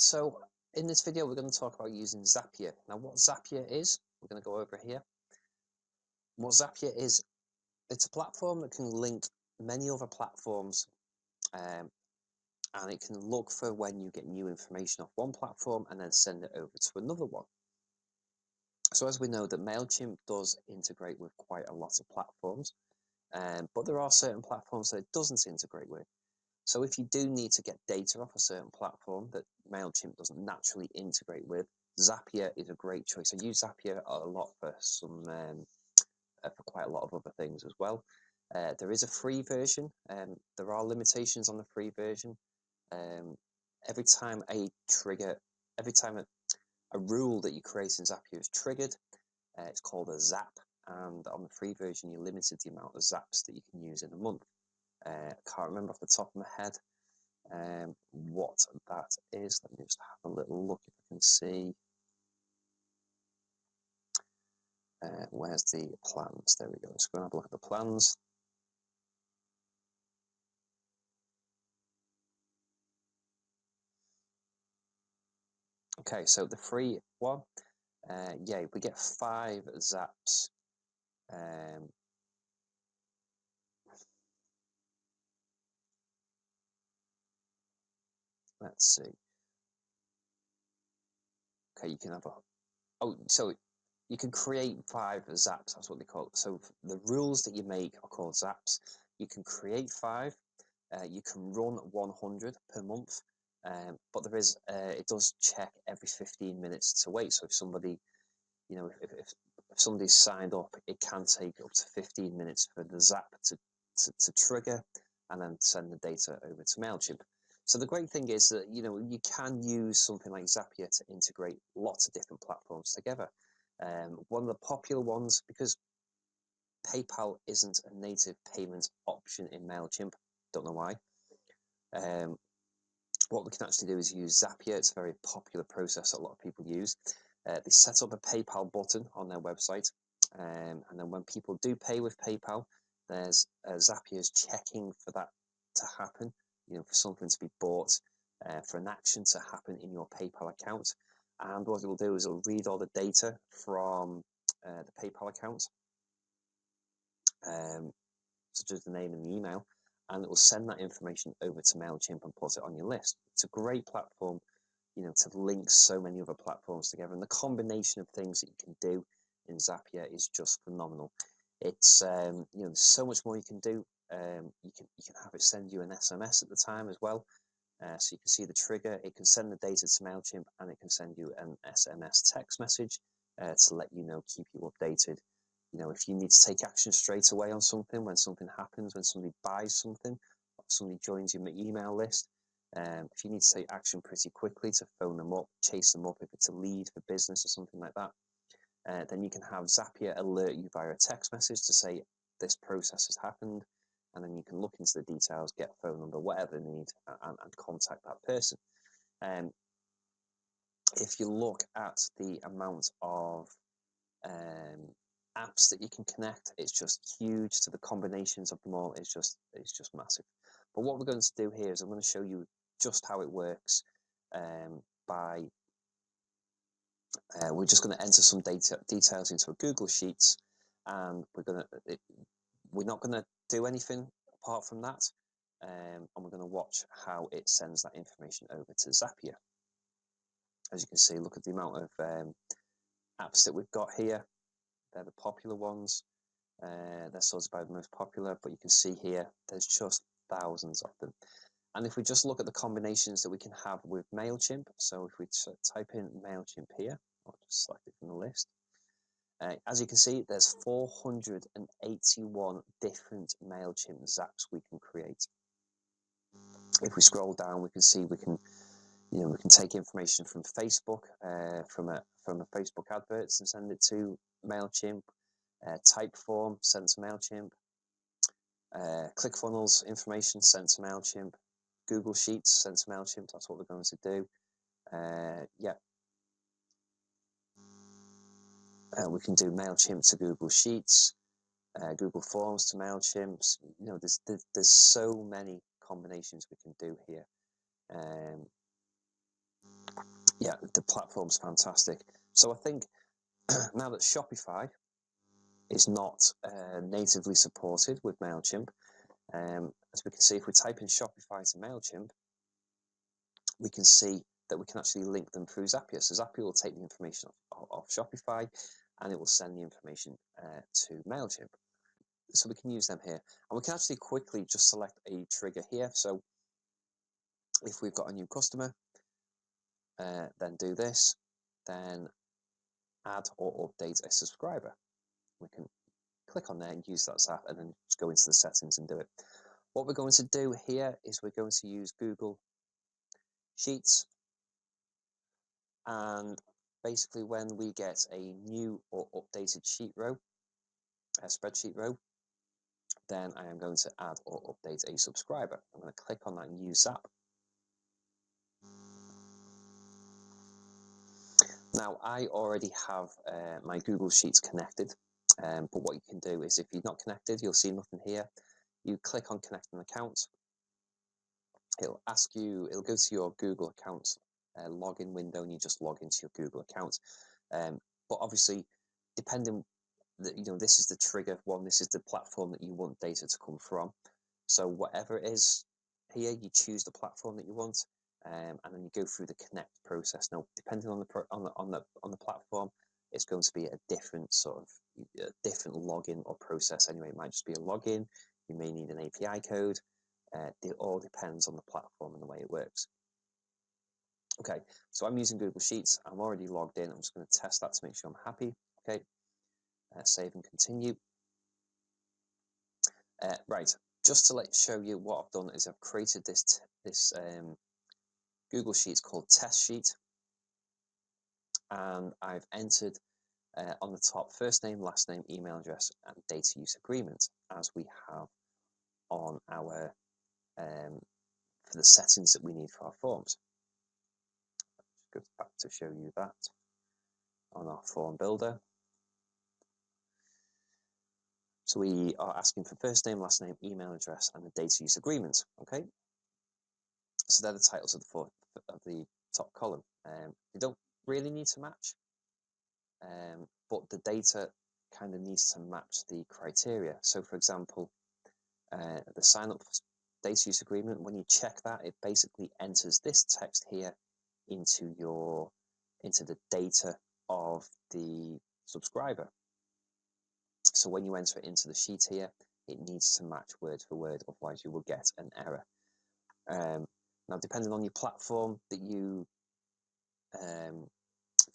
So in this video, we're going to talk about using Zapier. Now, what Zapier is, we're going to go over here. What Zapier is, it's a platform that can link many other platforms, and it can look for when you get new information off one platform and then send it over to another one. So as we know that Mailchimp does integrate with quite a lot of platforms, but there are certain platforms that it doesn't integrate with. So if you do need to get data off a certain platform that Mailchimp doesn't naturally integrate with, Zapier is a great choice. I use Zapier a lot for for quite a lot of other things as well. There is a free version. There are limitations on the free version. Every time a rule that you create in Zapier is triggered, it's called a zap. And on the free version, you're limited the amount of zaps that you can use in a month. I can't remember off the top of my head what that is. Let me just have a little look if I can see. Where's the plans? There we go. Let's go and have a look at the plans. Okay, so the free one, yeah, we get 5 zaps. Let's see. Okay, you can have so you can create 5 zaps, that's what they call it. So the rules that you make are called zaps. You can create 5, you can run 100 per month, but there is, it does check every 15 minutes to wait. So if somebody, you know, if somebody's signed up, it can take up to 15 minutes for the zap to trigger and then send the data over to Mailchimp. So the great thing is that, you know, you can use something like Zapier to integrate lots of different platforms together. One of the popular ones, because PayPal isn't a native payment option in Mailchimp, don't know why. What we can actually do is use Zapier. It's a very popular process that a lot of people use. They set up a PayPal button on their website, and then when people do pay with PayPal, there's Zapier's checking for that to happen, you know, for something to be bought, for an action to happen in your PayPal account. And what it will do is it'll read all the data from the PayPal account, such as the name and the email, and it will send that information over to Mailchimp and put it on your list. It's a great platform, you know, to link so many other platforms together, and the combination of things that you can do in Zapier is just phenomenal. It's you know, there's so much more you can do. You can have it send you an SMS at the time as well, so you can see the trigger. It can send the data to Mailchimp, and it can send you an SMS text message to let you know, keep you updated. You know, if you need to take action straight away on something, when something happens, when somebody buys something, or somebody joins your email list, if you need to take action pretty quickly to phone them up, chase them up if it's a lead for business or something like that, then you can have Zapier alert you via a text message to say this process has happened, and then you can look into the details, get a phone number, whatever they need, and contact that person. If you look at the amount of apps that you can connect, it's just huge. To the combinations of them all, it's just massive. But what we're going to do here is I'm going to show you just how it works. We're just going to enter some details into a Google Sheets, and we're not going to do anything apart from that, and we're going to watch how it sends that information over to Zapier. As you can see, look at the amount of apps that we've got here. They're the popular ones. They're sorted by the most popular, but you can see here there's just thousands of them. And if we just look at the combinations that we can have with Mailchimp, so if we type in Mailchimp here, I'll just select it from the list. As you can see, there's 481 different Mailchimp zaps we can create. If we scroll down, we can see we can take information from Facebook, from a Facebook advert, and send it to Mailchimp. Typeform, sent to Mailchimp. ClickFunnels information, sent to Mailchimp. Google Sheets, sent to Mailchimp. That's what we're going to do. Yeah. We can do Mailchimp to Google Sheets, Google Forms to Mailchimp. You know, there's so many combinations we can do here. Yeah, the platform's fantastic. So I think now that Shopify is not natively supported with Mailchimp, as we can see, if we type in Shopify to Mailchimp, we can see that we can actually link them through Zapier. So Zapier will take the information off Shopify, and it will send the information to Mailchimp. So we can use them here, and we can actually quickly just select a trigger here. So if we've got a new customer, then do this, then add or update a subscriber. We can click on there and use that Zap, and then just go into the settings and do it. What we're going to do here is we're going to use Google Sheets, and basically when we get a new or updated sheet row, a spreadsheet row, then I am going to add or update a subscriber. I'm going to click on that and use Zap. Now I already have my Google Sheets connected, but what you can do is if you're not connected, you'll see nothing here. You click on connect an account. It'll ask you, it'll go to your Google account login window, and you just log into your Google account. But obviously, depending, this is the trigger one, this is the platform that you want data to come from. So whatever it is here, you choose the platform that you want, and then you go through the connect process. Now, depending on the platform, it's going to be a different different login or process. Anyway, it might just be a login. You may need an API code. It all depends on the platform and the way it works. Okay, so I'm using Google Sheets. I'm already logged in. I'm just going to test that to make sure I'm happy. Okay, save and continue. Right, just to show you what I've done is I've created this Google Sheets called Test Sheet, and I've entered on the top first name, last name, email address, and data use agreement, as we have on our for the settings that we need for our forms. Go back to show you that on our form builder. So we are asking for first name, last name, email address, and the data use agreement. Okay, so they're the titles of the top column. They don't really need to match, but the data kind of needs to match the criteria. So, for example, the sign up data use agreement, when you check that, it basically enters this text here into the data of the subscriber. So when you enter it into the sheet here, it needs to match word for word, otherwise you will get an error. Now, depending on your platform that you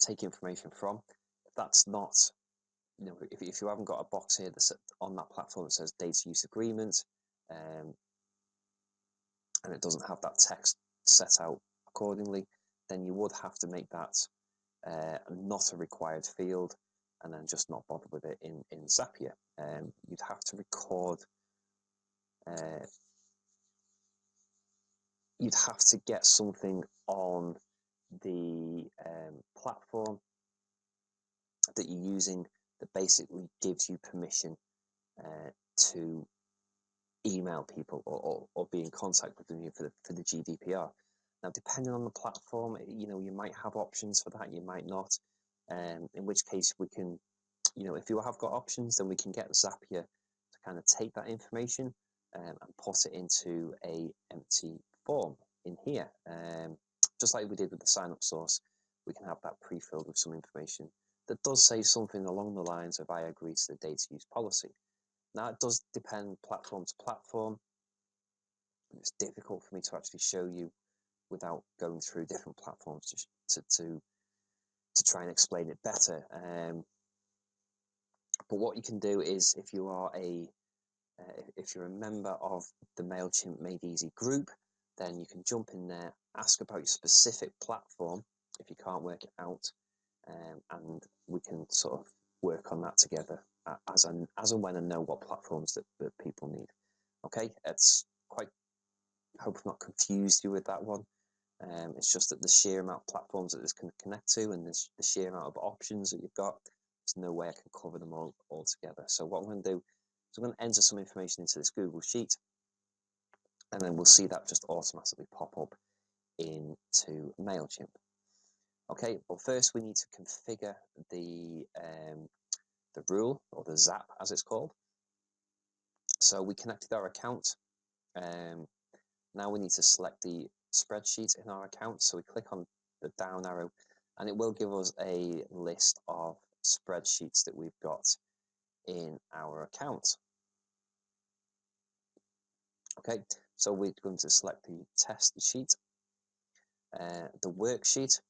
take information from, if that's not, if you haven't got a box here that's on that platform that says data use agreement, and it doesn't have that text set out accordingly, then you would have to make that not a required field, and then just not bother with it in Zapier. You'd have to record, you'd have to get something on the platform that you're using that basically gives you permission to email people or be in contact with them for the GDPR. Now, depending on the platform, you might have options for that, you might not. In which case we can, if you have got options, then we can get Zapier to kind of take that information and put it into a empty form in here. Just like we did with the sign-up source, we can have that pre-filled with some information that does say something along the lines of I agree to the data use policy. Now, it does depend platform to platform. It's difficult for me to actually show you without going through different platforms to try and explain it better. But what you can do is, if you're a member of the Mailchimp Made Easy group, then you can jump in there, ask about your specific platform if you can't work it out, and we can sort of work on that together as and when I know what platforms that people need. Okay, it's quite, I hope I've not confused you with that one. It's just that the sheer amount of platforms that this can connect to, and the sheer amount of options that you've got, there's no way I can cover them all together. So what I'm going to do is I'm going to enter some information into this Google Sheet, and then we'll see that just automatically pop up into Mailchimp. Okay, well first we need to configure the rule, or the Zap as it's called. So we connected our account. Now we need to select the spreadsheet in our account. So we click on the down arrow and it will give us a list of spreadsheets that we've got in our account. Okay, so we're going to select the test sheet, the worksheet.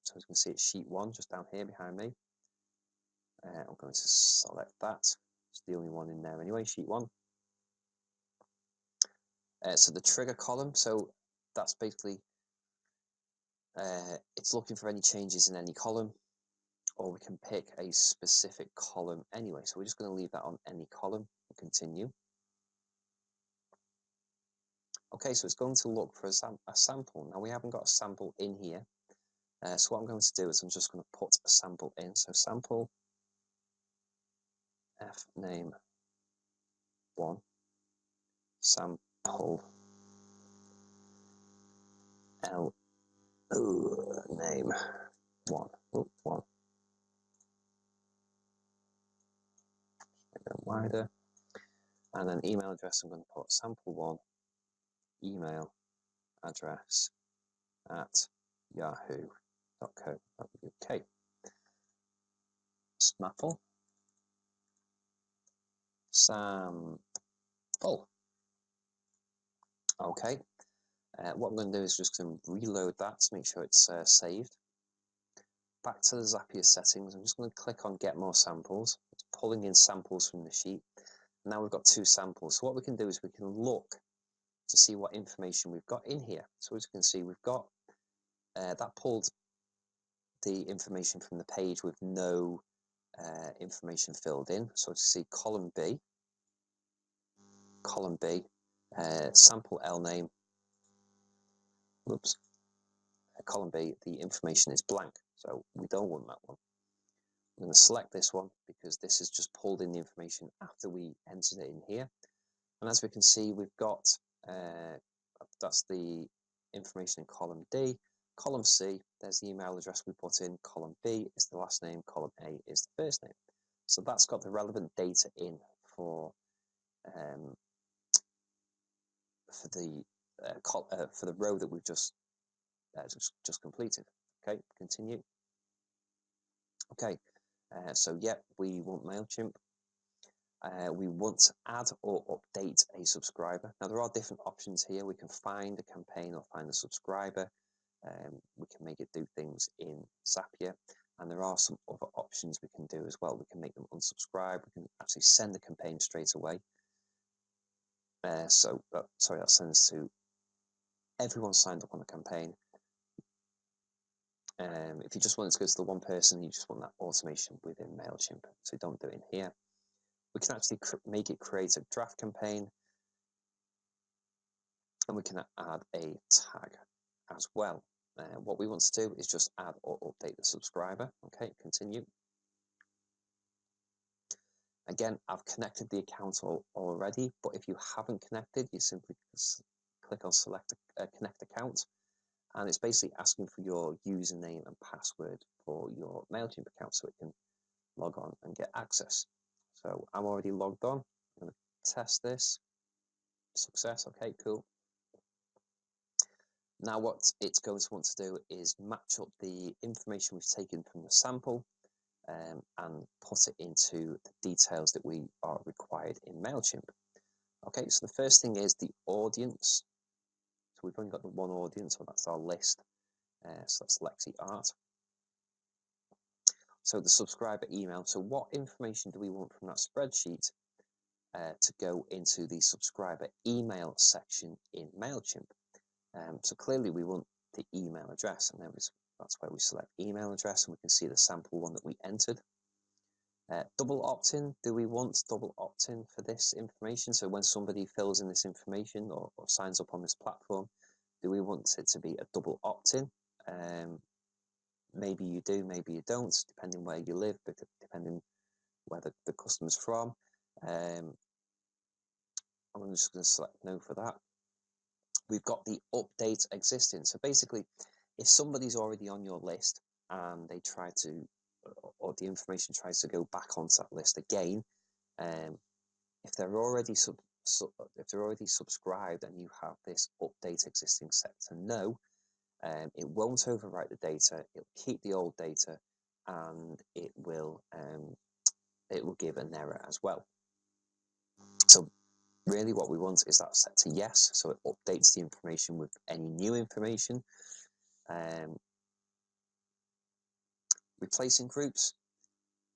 So as you can see, it's sheet 1 just down here behind me. I'm going to select that. It's the only one in there anyway, sheet 1. So the trigger column, so that's basically, it's looking for any changes in any column, or we can pick a specific column anyway. So we're just going to leave that on any column and continue. Okay, so it's going to look for a sample. Now we haven't got a sample in here. So what I'm going to do is I'm just going to put a sample in. So sample F name 1, sample L name 1. Ooh, 1. Make it wider. And then email address, I'm going to put sample1 email address at yahoo.co.uk. Snaffle sample. Okay, what I'm going to do is just going to reload that to make sure it's saved. Back to the Zapier settings, I'm just going to click on get more samples. It's pulling in samples from the sheet. Now we've got 2 samples. So what we can do is we can look to see what information we've got in here. So as you can see, we've got that pulled the information from the page with no information filled in. So to see column B, sample L name, oops, column B, the information is blank. So we don't want that one. I'm going to select this one because this has just pulled in the information after we entered it in here. And as we can see, we've got, that's the information in column D. Column C, there's the email address we put in. Column B is the last name. Column A is the first name. So that's got the relevant data in for the row that we've just completed. Okay, continue. Okay, so yeah, we want Mailchimp. We want to add or update a subscriber. Now there are different options here. We can find a campaign or find a subscriber. We can make it do things in Zapier, and there are some other options we can do as well. We can make them unsubscribe. We can actually send the campaign straight away. Sorry, that sends to everyone signed up on the campaign. If you just want it to go to the one person, you just want that automation within Mailchimp, so don't do it in here. We can actually make it create a draft campaign, and we can add a tag as well. What we want to do is just add or update the subscriber. Okay, continue. Again, I've connected the account already, but if you haven't connected, you simply click on select a connect account, and it's basically asking for your username and password for your Mailchimp account so it can log on and get access. So I'm already logged on. I'm going to test this. Success. Okay, cool. Now what it's going to want to do is match up the information we've taken from the sample and put it into the details that we are required in Mailchimp. Okay, so the first thing is the audience. So we've only got the one audience, so that's our list. So that's Lexi Art. So the subscriber email. So what information do we want from that spreadsheet to go into the subscriber email section in Mailchimp? So clearly we want the email address, and that's where we select email address, and we can see the sample one that we entered. Double opt-in, do we want double opt-in for this information? So when somebody fills in this information or signs up on this platform, do we want it to be a double opt-in? Maybe you do, maybe you don't, depending where you live, but depending where the customer's from. I'm just going to select no for that. we've got the update existing. So basically, if somebody's already on your list and they try to, or the information tries to go back onto that list again, if they're already subscribed and you have this update existing set to no, it won't overwrite the data. It'll keep the old data, and it will give an error as well. So really what we want is that set to yes, so it updates the information with any new information. Replacing groups.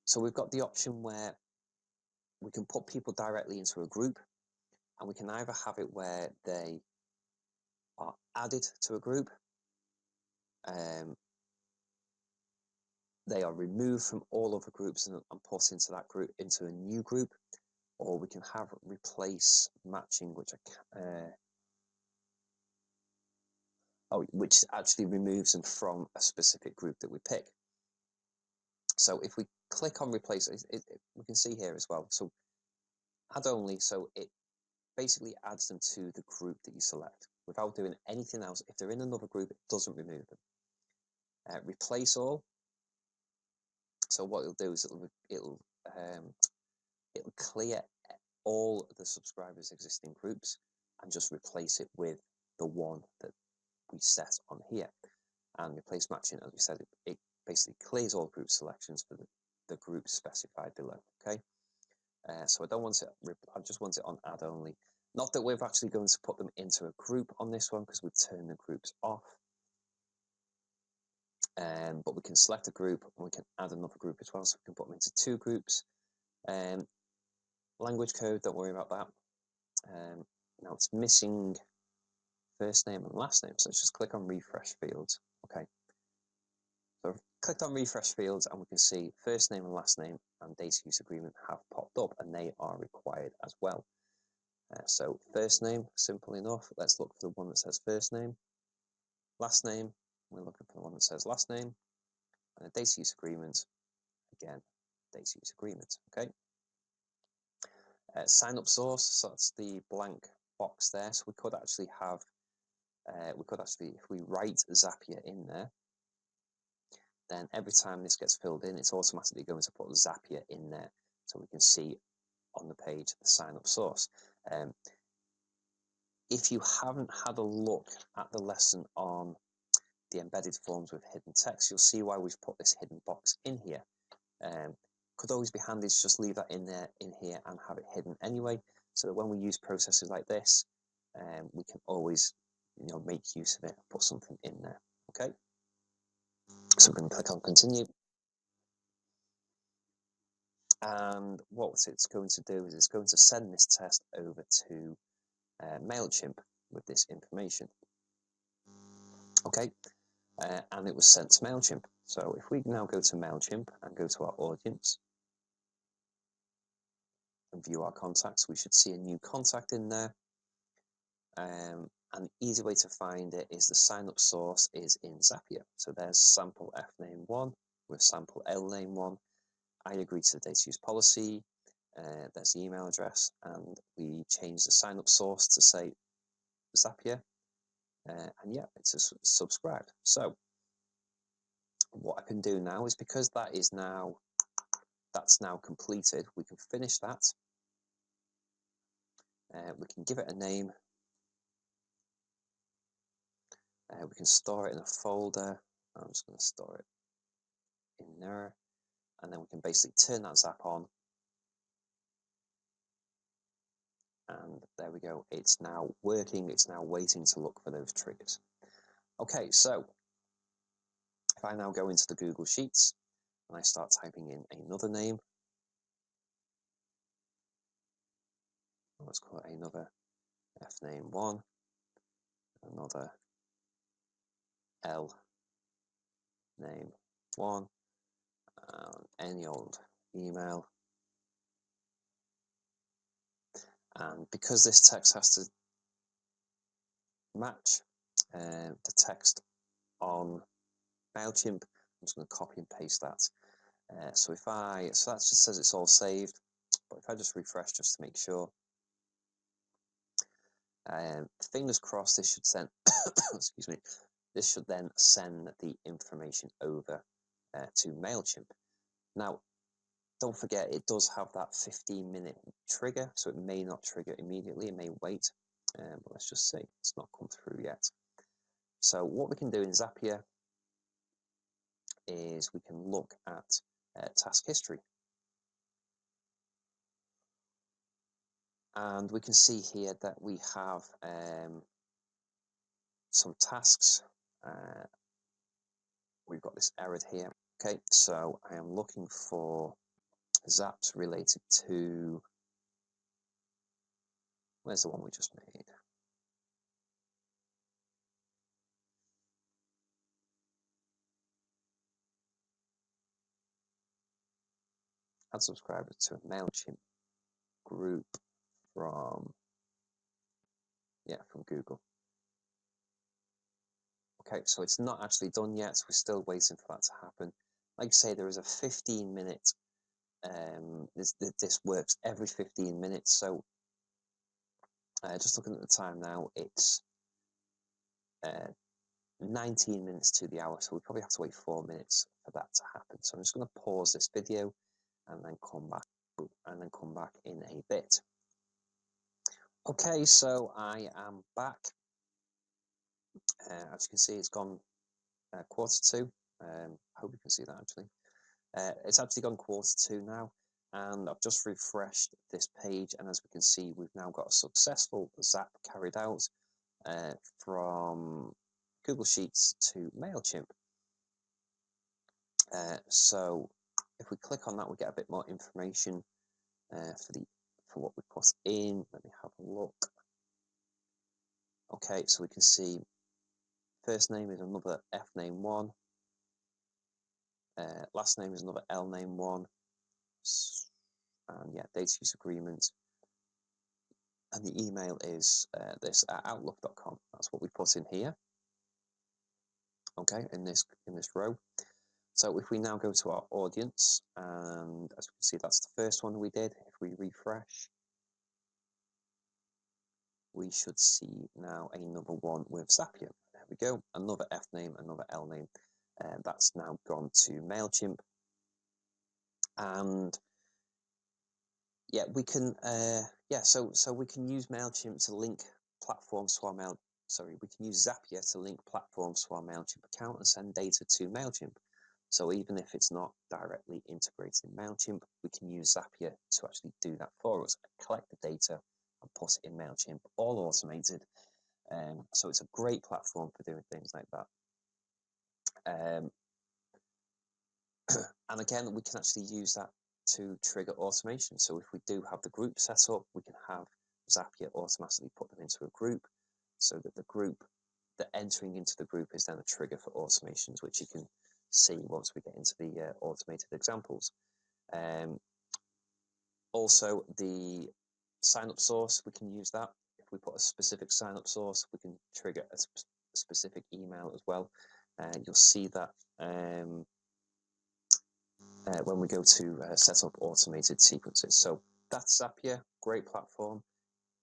So we've got the option where we can put people directly into a group, and we can either have it where they are added to a group, they are removed from all other groups and put into that group, into a new group, or we can have replace matching, which actually removes them from a specific group that we pick. So if we click on replace, we can see here as well. So add only, so it basically adds them to the group that you select without doing anything else. If they're in another group, it doesn't remove them. Replace all. So what it'll do is it'll clear all the subscribers' existing groups and just replace it with the one that we set on here. And replace matching, as we said, it basically clears all group selections for the group specified below. Okay, so I don't want it. I just want it on add only. Not that we're actually going to put them into a group on this one, because we've turned the groups off. But we can select a group and we can add another group as well, so we can put them into two groups. Language code, don't worry about that. Now it's missing first name and last name, so let's just click on refresh fields. Okay, so I've clicked on refresh fields and we can see first name and last name and data use agreement have popped up, and they are required as well. So first name, simple enough. Let's look for the one that says first name. Last name, we're looking for the one that says last name. And a data use agreement, again, data use agreement. Okay. Sign up source, so that's the blank box there. So we could actually have, if we write Zapier in there, then every time this gets filled in, it's automatically going to put Zapier in there, so we can see on the page the sign up source. If you haven't had a look at the lesson on the embedded forms with hidden text, you'll see why we've put this hidden box in here. Could always be handy to just leave that in here and have it hidden anyway, so that when we use processes like this, we can always, make use of it and put something in there. Okay, so we're going to click on continue, and what it's going to do is it's going to send this test over to Mailchimp with this information. Okay, and it was sent to Mailchimp. So if we now go to Mailchimp and go to our audience and view our contacts, we should see a new contact in there. An easy way to find it is the sign up source is in Zapier. So there's sample F name 1 with sample L name 1. I agree to the data use policy. There's the email address, and we change the sign up source to say Zapier. And yeah, it's subscribed. So what I can do now is, because that's now completed, we can finish that. We can give it a name. We can store it in a folder. I'm just going to store it in there, and then we can basically turn that Zap on, and there we go. It's now working. It's now waiting to look for those triggers. Okay, so if I now go into the Google Sheets and I start typing in another name, let's call it another F name 1, another L name 1, any old email. And because this text has to match the text on Mailchimp, I'm just going to copy and paste that. So that just says it's all saved, but if I just refresh just to make sure, Fingers crossed this should send, excuse me, this should then send the information over to Mailchimp. Now, don't forget, it does have that 15-minute trigger, so it may not trigger immediately, it may wait, but let's just see, it's not come through yet. So what we can do in Zapier is we can look at task history. And we can see here that we have some tasks. We've got this error here. Okay, so I am looking for Zaps related to, where's the one we just made? Add subscribers to a Mailchimp group from Google. Okay, so it's not actually done yet, so we're still waiting for that to happen. Like I say, there is a 15-minute, this works every 15 minutes, so just looking at the time now, it's 19 minutes to the hour, so we probably have to wait 4 minutes for that to happen. So I'm just going to pause this video and then come back in a bit. Okay, so I am back. As you can see, it's gone 1:45. I hope you can see that actually. It's actually gone 1:45 now, and I've just refreshed this page, and as we can see, we've now got a successful Zap carried out from Google Sheets to Mailchimp. So if we click on that, we get a bit more information for what we put in. Let me have a look. Okay, so we can see first name is another F name 1, last name is another L name 1, and yeah, data use agreement, and the email is this at outlook.com. That's what we put in here. Okay, in this row. So if we now go to our audience, and as we can see, that's the first one we did. If we refresh, we should see now another one with Zapier. There we go, another F name, another L name. That's now gone to Mailchimp. And yeah, we can so we can use Mailchimp to link platforms to our we can use Zapier to link platforms to our Mailchimp account and send data to Mailchimp. So even if it's not directly integrated in Mailchimp, we can use Zapier to actually do that for us, collect the data and put it in Mailchimp, all automated. So it's a great platform for doing things like that. And again, we can actually use that to trigger automation. So if we do have the group set up, we can have Zapier automatically put them into a group, so that the entering into the group is then a trigger for automations, which you can see once we get into the automated examples. Also, the sign-up source, we can use that. If we put a specific sign-up source, we can trigger a specific email as well. You'll see that when we go to set up automated sequences. So that's Zapier, great platform.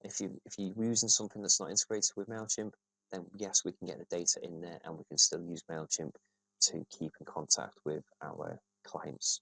If you're using something that's not integrated with Mailchimp, then yes, we can get the data in there, and we can still use Mailchimp to keep in contact with our clients.